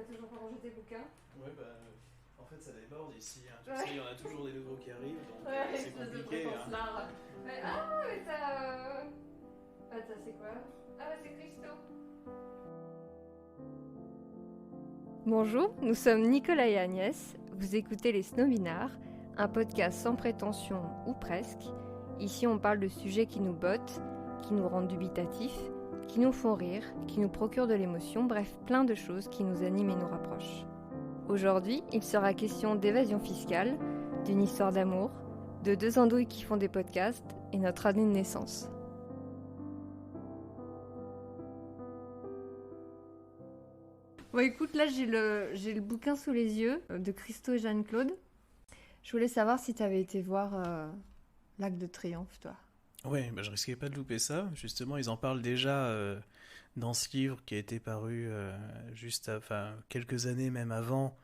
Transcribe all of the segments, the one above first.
toujours pas rangé tes bouquins. Ouais, en fait, ça déborde ici. Hein. Tu sais, il y en a toujours des nouveaux qui arrivent, donc c'est compliqué. Mais, mais t'as. Attends, c'est quoi? C'est Christo. Bonjour, nous sommes Nicolas et Agnès. Vous écoutez les Snobinards, un podcast sans prétention ou presque. Ici, on parle de sujets qui nous bottent, qui nous rendent dubitatifs, qui nous font rire, qui nous procurent de l'émotion, bref, plein de choses qui nous animent et nous rapprochent. Aujourd'hui, il sera question d'évasion fiscale, d'une histoire d'amour, de deux andouilles qui font des podcasts et notre année de naissance. Bon, écoute, là j'ai le bouquin sous les yeux de Christo et Jeanne-Claude. Je voulais savoir si tu avais été voir l'Arc de Triomphe, toi. Ouais, je risquais pas de louper ça. Justement, ils en parlent déjà dans ce livre qui a été paru quelques années même avant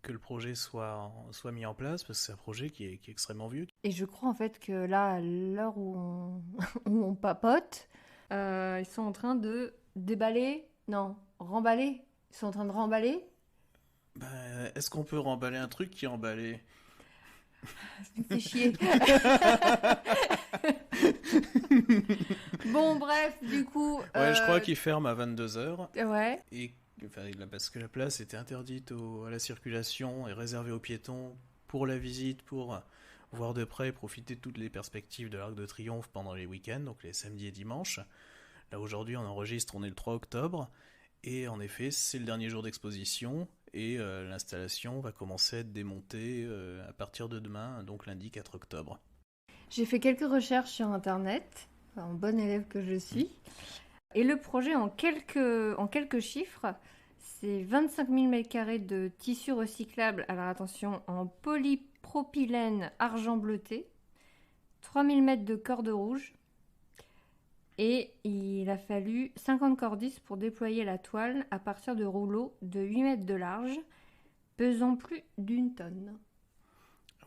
que le projet soit mis en place, parce que c'est un projet qui est extrêmement vieux. Et je crois en fait que là, à l'heure où où on papote, ils sont en train de remballer. Ils sont en train de remballer. Est-ce qu'on peut remballer un truc qui est emballé? Ça me fait chier. Bon, bref, du coup... Ouais, je crois qu'il ferme à 22h. Ouais. Et, parce que la place était interdite à la circulation et réservée aux piétons pour la visite, pour voir de près et profiter de toutes les perspectives de l'Arc de Triomphe pendant les week-ends, donc les samedis et dimanches. Là, aujourd'hui, on enregistre, on est le 3 octobre. Et en effet, c'est le dernier jour d'exposition et l'installation va commencer à être démontée à partir de demain, donc lundi 4 octobre. J'ai fait quelques recherches sur Internet, en bonne élève que je suis. Et le projet, en quelques chiffres, c'est 25 000 m² de tissu recyclable, alors attention, en polypropylène argent bleuté, 3 000 mètres de corde rouge, et il a fallu 50 cordistes pour déployer la toile à partir de rouleaux de 8 mètres de large, pesant plus d'1 tonne.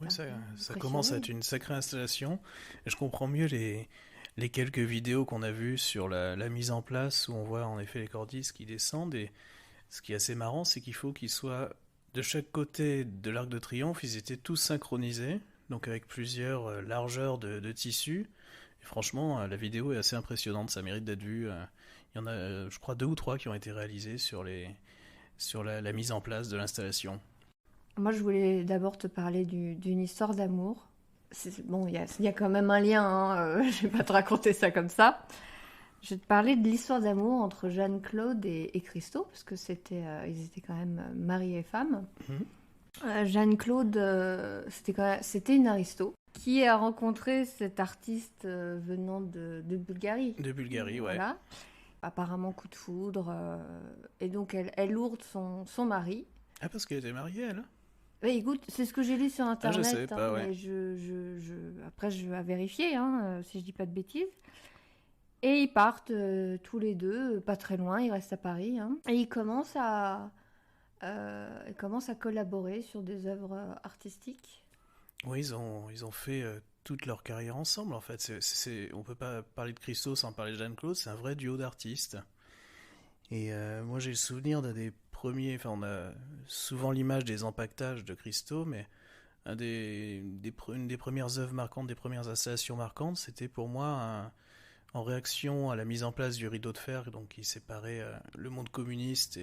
Oui, ça commence à être une sacrée installation. Et je comprends mieux les quelques vidéos qu'on a vues sur la mise en place, où on voit en effet les cordistes qui descendent. Et ce qui est assez marrant, c'est qu'il faut qu'ils soient de chaque côté de l'Arc de Triomphe, ils étaient tous synchronisés, donc avec plusieurs largeurs de tissu. Et franchement, la vidéo est assez impressionnante, ça mérite d'être vu. Il y en a, je crois, 2 ou 3 qui ont été réalisés sur la mise en place de l'installation. Moi, je voulais d'abord te parler d'une histoire d'amour. Bon, il y a quand même un lien, hein, je vais pas te raconter ça comme ça. Je vais te parler de l'histoire d'amour entre Jeanne-Claude et Christo, parce que ils étaient quand même mari et femme. Jeanne-Claude, c'était une aristo qui a rencontré cet artiste venant de Bulgarie. De Bulgarie, ouais. Voilà. Apparemment coup de foudre. Et donc elle lourde son mari. Ah, parce qu'elle était mariée, elle? Mais écoute, c'est ce que j'ai lu sur Internet. Je savais pas, ouais. Mais après, je vais vérifier, si je dis pas de bêtises. Et ils partent tous les deux, pas très loin, ils restent à Paris. Et ils commencent à collaborer sur des œuvres artistiques. Oui, ils ont fait toute leur carrière ensemble, en fait. On peut pas parler de Christo sans parler de Jeanne-Claude, c'est un vrai duo d'artistes. Et moi, j'ai le souvenir d'un des premiers... Enfin, on a souvent l'image des empaquetages de Christo, mais une des premières œuvres marquantes, des premières installations marquantes, c'était pour moi en réaction à la mise en place du rideau de fer, donc qui séparait le monde communiste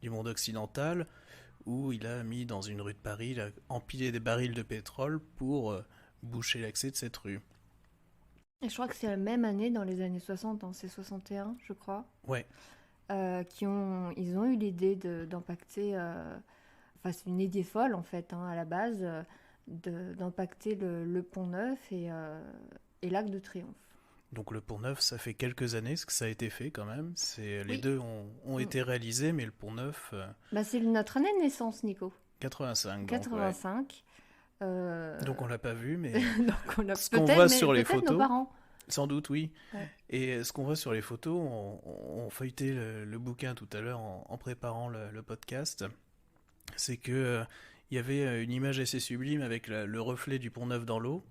du monde occidental, où il a mis dans une rue de Paris, il a empilé des barils de pétrole pour boucher l'accès de cette rue. Et je crois que c'est la même année, dans les années 60, c'est 61, je crois. Ouais. Ils ont eu l'idée d'empacter, c'est une idée folle en fait, à la base, d'empacter le Pont Neuf et l'Arc de Triomphe. Donc le Pont Neuf, ça fait quelques années que ça a été fait quand même. Les Oui. deux ont été réalisés, mais le Pont Neuf... c'est notre année de naissance, Nico. 85. 85. Donc on l'a pas vu, mais donc on a ce qu'on voit sur les photos... nos parents. Sans doute, oui. Ouais. Et ce qu'on voit sur les photos, on feuilletait le bouquin tout à l'heure en préparant le podcast, c'est que il y avait une image assez sublime avec le reflet du Pont Neuf dans l'eau,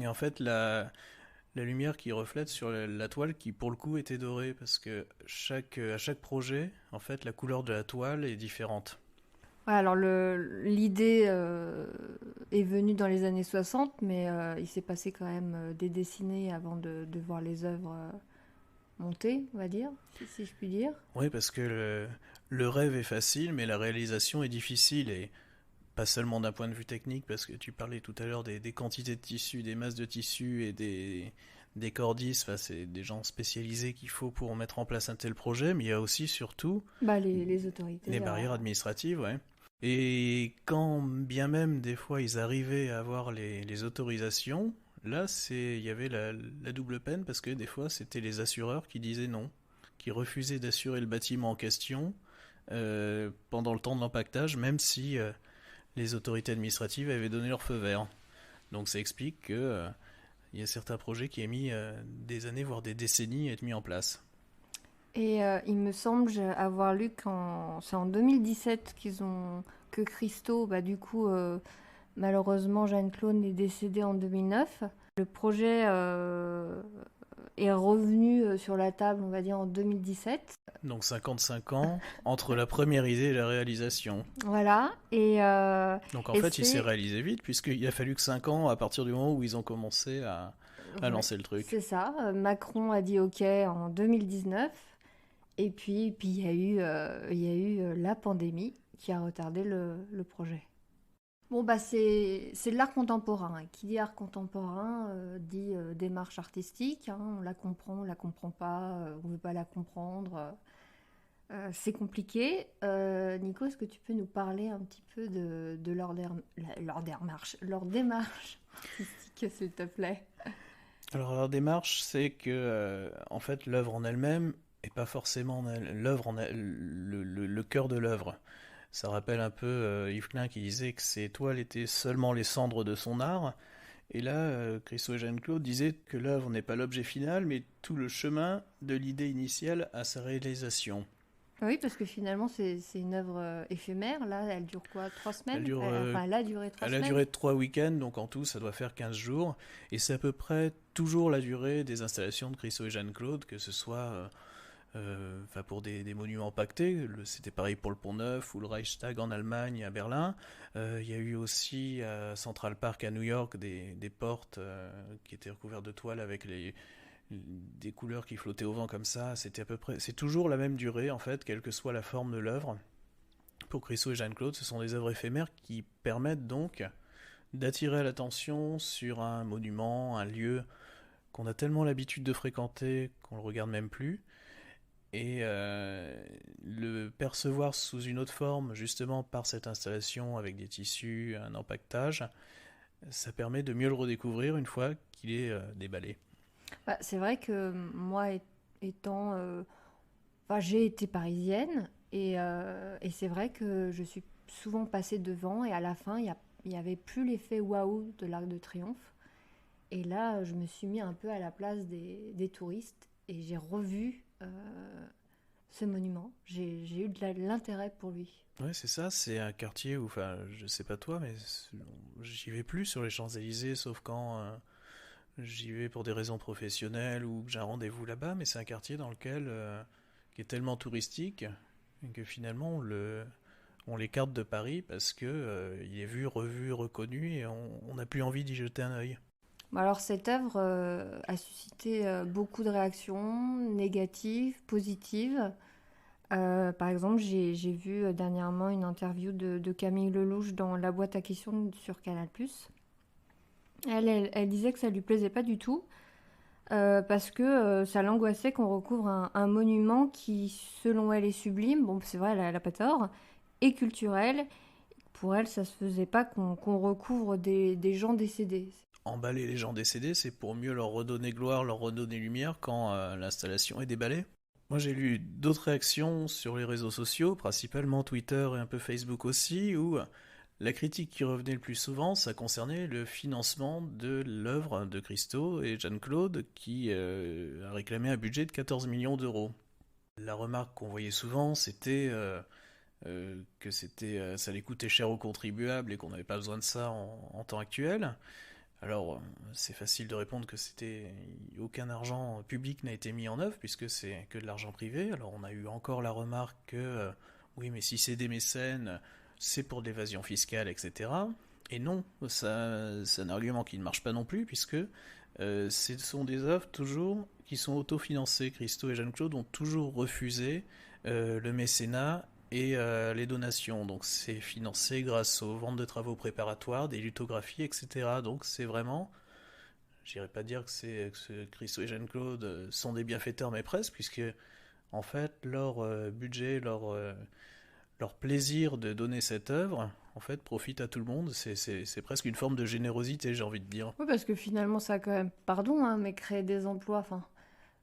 et en fait la lumière qui reflète sur la toile qui pour le coup était dorée, parce que à chaque projet, en fait, la couleur de la toile est différente. Ouais, alors l'idée est venue dans les années 60, mais il s'est passé quand même des décennies avant de voir les œuvres monter, on va dire, si je puis dire. Oui, parce que le rêve est facile, mais la réalisation est difficile, et pas seulement d'un point de vue technique, parce que tu parlais tout à l'heure des quantités de tissus, des masses de tissus et des cordistes, enfin, c'est des gens spécialisés qu'il faut pour mettre en place un tel projet, mais il y a aussi surtout Bah, les les autorités. barrières administratives, ouais. Et quand bien même des fois ils arrivaient à avoir les autorisations, là il y avait la double peine, parce que des fois c'était les assureurs qui disaient non, qui refusaient d'assurer le bâtiment en question pendant le temps de l'empaquetage, même si les autorités administratives avaient donné leur feu vert. Donc ça explique que il y a certains projets qui ont mis des années, voire des décennies à être mis en place. Et il me semble avoir lu c'est en 2017 que Christo, bah, du coup, malheureusement, Jeanne-Claude est décédée en 2009. Le projet est revenu sur la table, on va dire, en 2017. Donc 55 ans entre la première idée et la réalisation. Voilà. Donc en Et fait, il s'est c'est réalisé vite, puisqu'il a fallu que 5 ans à partir du moment où ils ont commencé à ouais, lancer le truc. c'est ça. Macron a dit OK en 2019. Et puis il y a eu la pandémie qui a retardé le projet. Bon, bah c'est de l'art contemporain, hein. Qui dit art contemporain dit démarche artistique, hein. On la comprend pas, on veut pas la comprendre. C'est compliqué. Nico, est-ce que tu peux nous parler un petit peu de leur démarche artistique, s'il te plaît? Alors leur démarche, c'est que en fait l'œuvre en elle-même est pas forcément l'œuvre le cœur de l'œuvre. Ça rappelle un peu Yves Klein qui disait que ses toiles étaient seulement les cendres de son art. Et là, Christo et Jeanne-Claude disaient que l'œuvre n'est pas l'objet final, mais tout le chemin de l'idée initiale à sa réalisation. Oui, parce que finalement, c'est une œuvre éphémère. Là, elle dure quoi? 3 semaines? Elle dure, Enfin, elle a duré trois elle a semaines. duré 3 week-ends, donc en tout, ça doit faire 15 jours. Et c'est à peu près toujours la durée des installations de Christo et Jeanne-Claude, que ce soit pour des monuments pactés. C'était pareil pour le Pont Neuf ou le Reichstag en Allemagne, à Berlin. Il y a eu aussi à Central Park à New York des portes qui étaient recouvertes de toile avec des couleurs qui flottaient au vent comme ça. C'était à peu près, c'est toujours la même durée en fait, quelle que soit la forme de l'œuvre. Pour Christo et Jeanne-Claude, ce sont des œuvres éphémères qui permettent donc d'attirer l'attention sur un monument, un lieu qu'on a tellement l'habitude de fréquenter qu'on le regarde même plus, et le percevoir sous une autre forme, justement par cette installation avec des tissus, un empaquetage, ça permet de mieux le redécouvrir une fois qu'il est déballé. Bah, c'est vrai que moi, étant, enfin, j'ai été parisienne et c'est vrai que je suis souvent passée devant et à la fin, il y avait plus l'effet waouh de l'Arc de Triomphe. Et là, je me suis mis un peu à la place des touristes et j'ai revu ce monument. J'ai eu de l'intérêt pour lui. Ouais, c'est ça, c'est un quartier où, enfin, je sais pas toi, mais j'y vais plus sur les Champs-Élysées, sauf quand j'y vais pour des raisons professionnelles ou que j'ai un rendez-vous là-bas, mais c'est un quartier dans lequel, qui est tellement touristique que finalement on l'écarte de Paris parce que il est vu, revu, reconnu, et on n'a plus envie d'y jeter un œil. Bon, alors cette œuvre a suscité beaucoup de réactions négatives, positives. Par exemple, j'ai vu dernièrement une interview de Camille Lelouch dans La boîte à questions sur Canal+. Elle disait que ça lui plaisait pas du tout parce que ça l'angoissait qu'on recouvre un monument qui, selon elle, est sublime. Bon, c'est vrai, elle a pas tort, et culturel. Pour elle, ça se faisait pas qu'on recouvre des gens décédés. Emballer les gens décédés, c'est pour mieux leur redonner gloire, leur redonner lumière quand l'installation est déballée. Moi, j'ai lu d'autres réactions sur les réseaux sociaux, principalement Twitter et un peu Facebook aussi, où la critique qui revenait le plus souvent, ça concernait le financement de l'œuvre de Christo et Jeanne-Claude, qui a réclamé un budget de 14 millions d'euros. La remarque qu'on voyait souvent, c'était ça allait coûter cher aux contribuables et qu'on n'avait pas besoin de ça en temps actuel. Alors, c'est facile de répondre que aucun argent public n'a été mis en œuvre puisque c'est que de l'argent privé. Alors, on a eu encore la remarque que oui, mais si c'est des mécènes, c'est pour de l'évasion fiscale, etc. Et non, ça, c'est un argument qui ne marche pas non plus, puisque ce sont des œuvres toujours qui sont autofinancées. Christo et Jeanne-Claude ont toujours refusé le mécénat et les donations. Donc c'est financé grâce aux ventes de travaux préparatoires, des lithographies, etc. Donc c'est vraiment, j'irais pas dire que Christo et Jeanne-Claude sont des bienfaiteurs, mais presque, puisque en fait leur budget, leur plaisir de donner cette œuvre, en fait, profite à tout le monde. C'est presque une forme de générosité, j'ai envie de dire. Oui, parce que finalement, ça a quand même, pardon, hein, mais créé des emplois. Enfin,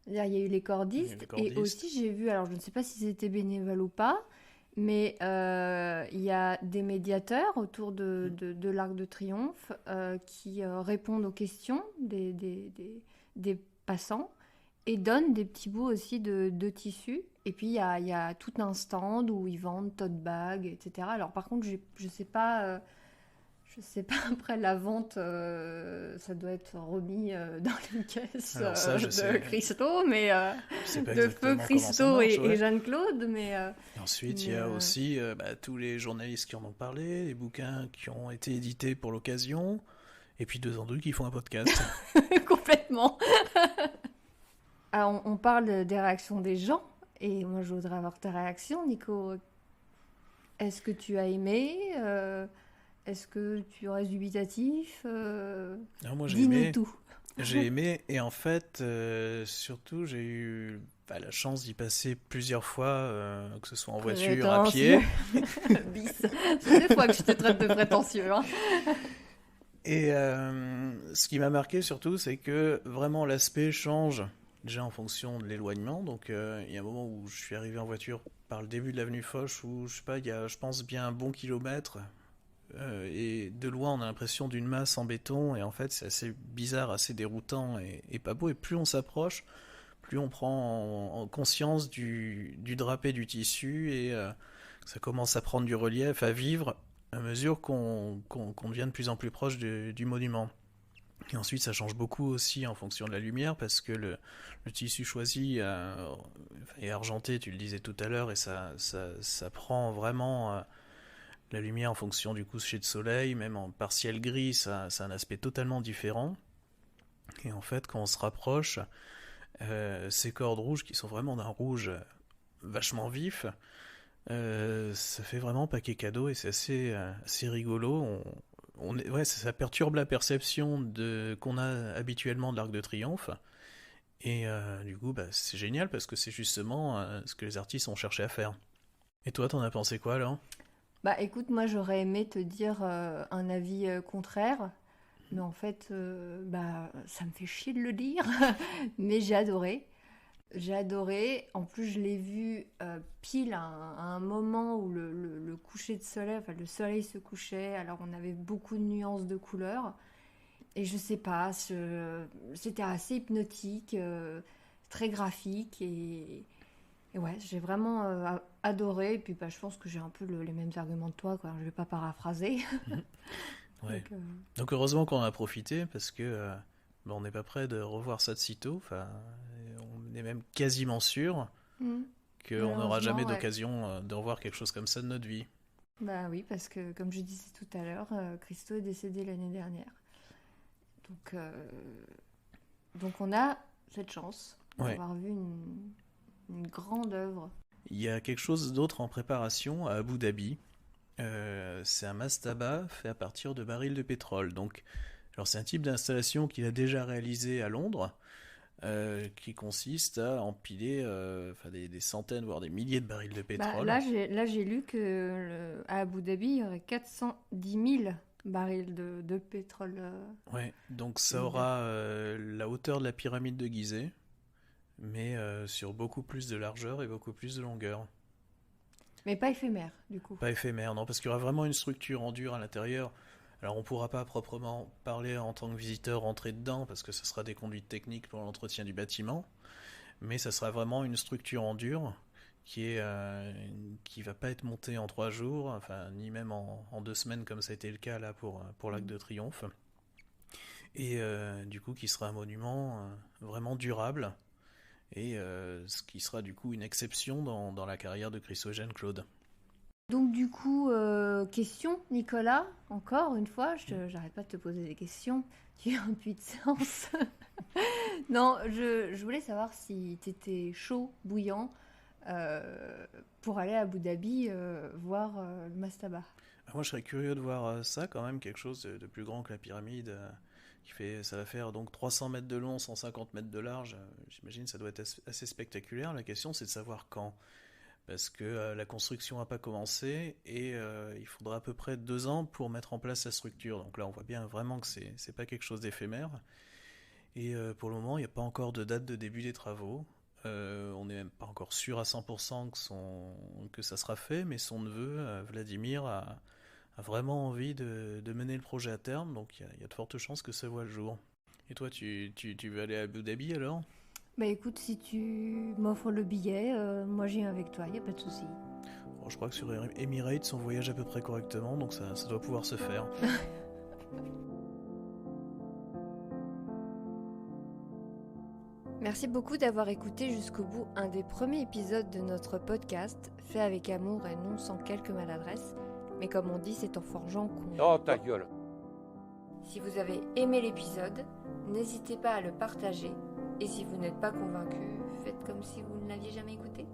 il y a eu les cordistes. Les Et cordistes. aussi, j'ai vu, alors je ne sais pas si c'était bénévole ou pas, mais il y a des médiateurs autour de l'Arc de Triomphe qui répondent aux questions des passants et donnent des petits bouts aussi de tissu. Et puis, il y a tout un stand où ils vendent tote bags, etc. Alors, par contre, je sais pas, après la vente, ça doit être remis dans les caisses Alors ça, de Christo, mais je sais pas de feu exactement comment ça Christo marche, et ouais. Jeanne-Claude, Et ensuite, il y mais, a aussi tous les journalistes qui en ont parlé, les bouquins qui ont été édités pour l'occasion, et puis deux en deux qui font un podcast. complètement. Alors, on parle des réactions des gens, et moi je voudrais avoir ta réaction, Nico. Est-ce que tu as aimé Est-ce que tu restes dubitatif Alors moi j'ai Dis-nous aimé, tout. j'ai aimé, et en fait, surtout j'ai eu la chance d'y passer plusieurs fois, que ce soit en voiture, à Prétentieux. pied. Bis. C'est des fois que je te traite de prétentieux. Hein. Et ce qui m'a marqué surtout, c'est que vraiment l'aspect change déjà en fonction de l'éloignement. Donc il y a un moment où je suis arrivé en voiture par le début de l'avenue Foch, où je sais pas, il y a, je pense, bien un bon kilomètre. Et de loin, on a l'impression d'une masse en béton, et en fait, c'est assez bizarre, assez déroutant et pas beau. Et plus on s'approche, plus on prend en conscience du drapé du tissu, et ça commence à prendre du relief, à vivre à mesure qu'on devient de plus en plus proche du monument. Et ensuite, ça change beaucoup aussi en fonction de la lumière, parce que le tissu choisi est argenté, tu le disais tout à l'heure, et ça prend vraiment la lumière en fonction du coucher de soleil, même en partiel gris, ça a un aspect totalement différent. Et en fait, quand on se rapproche, ces cordes rouges qui sont vraiment d'un rouge vachement vif, ça fait vraiment paquet cadeau, et c'est assez rigolo. Ouais, ça perturbe la perception qu'on a habituellement de l'Arc de Triomphe. Et du coup, c'est génial, parce que c'est justement ce que les artistes ont cherché à faire. Et toi, t'en as pensé quoi alors? Bah écoute, moi j'aurais aimé te dire un avis contraire, mais en fait, bah ça me fait chier de le dire, mais j'ai adoré. J'ai adoré. En plus, je l'ai vu pile à un moment où le coucher de soleil, enfin le soleil se couchait, alors on avait beaucoup de nuances de couleurs. Et je sais pas, c'était assez hypnotique, très graphique et ouais, j'ai vraiment adoré. Et puis bah, je pense que j'ai un peu les mêmes arguments que toi, quoi. Je vais pas paraphraser. Mhm. Ouais. Donc, Donc heureusement qu'on en a profité, parce que on n'est pas prêt de revoir ça de sitôt. Enfin, on est même quasiment sûr hmm, qu'on n'aura jamais malheureusement, ouais. d'occasion de revoir quelque chose comme ça de notre vie. Bah oui, parce que comme je disais tout à l'heure, Christo est décédé l'année dernière. Donc, donc on a cette chance Ouais. d'avoir vu une grande œuvre. Il y a quelque chose d'autre en préparation à Abu Dhabi. C'est un mastaba fait à partir de barils de pétrole. Donc, alors c'est un type d'installation qu'il a déjà réalisé à Londres, qui consiste à empiler des centaines, voire des milliers de barils de Bah, pétrole. là, j'ai lu que à Abu Dhabi, il y aurait 410 000 barils de pétrole Ouais, donc ça ouvert. aura la hauteur de la pyramide de Gizeh, mais sur beaucoup plus de largeur et beaucoup plus de longueur. Mais pas éphémère, du coup. Pas éphémère, non, parce qu'il y aura vraiment une structure en dur à l'intérieur. Alors on pourra pas proprement parler en tant que visiteur rentrer dedans, parce que ce sera des conduites techniques pour l'entretien du bâtiment, mais ça sera vraiment une structure en dur qui va pas être montée en 3 jours, enfin ni même en 2 semaines comme ça a été le cas là pour l'Arc Mm. de Triomphe, et du coup qui sera un monument vraiment durable, et ce qui sera du coup une exception dans la carrière de Christo Jeanne Claude. Donc du coup, question, Nicolas, encore une fois, j'arrête pas de te poser des questions, tu es un puits de sens. Non, je voulais savoir si tu étais chaud, bouillant, pour aller à Abu Dhabi voir le mastaba. Moi, je serais curieux de voir ça quand même, quelque chose de plus grand que la pyramide, ça va faire donc 300 mètres de long, 150 mètres de large. J'imagine que ça doit être assez spectaculaire. La question, c'est de savoir quand. Parce que la construction n'a pas commencé et il faudra à peu près 2 ans pour mettre en place la structure. Donc là, on voit bien vraiment que c'est pas quelque chose d'éphémère. Et pour le moment, il n'y a pas encore de date de début des travaux. On n'est même pas encore sûr à 100% que ça sera fait, mais son neveu, Vladimir, a vraiment envie de mener le projet à terme, donc il y a de fortes chances que ça voit le jour. Et toi, tu veux aller à Abu Dhabi alors? Bah écoute, si tu m'offres le billet, moi j'y viens avec toi, y a pas de souci. Bon, je crois que sur Emirates, on voyage à peu près correctement, donc ça doit pouvoir se faire. Merci beaucoup d'avoir écouté jusqu'au bout un des premiers épisodes de notre podcast, fait avec amour et non sans quelques maladresses, mais comme on dit, c'est en forgeant qu'on... Oh ta gueule! Si vous avez aimé l'épisode, n'hésitez pas à le partager, et si vous n'êtes pas convaincu, faites comme si vous ne l'aviez jamais écouté.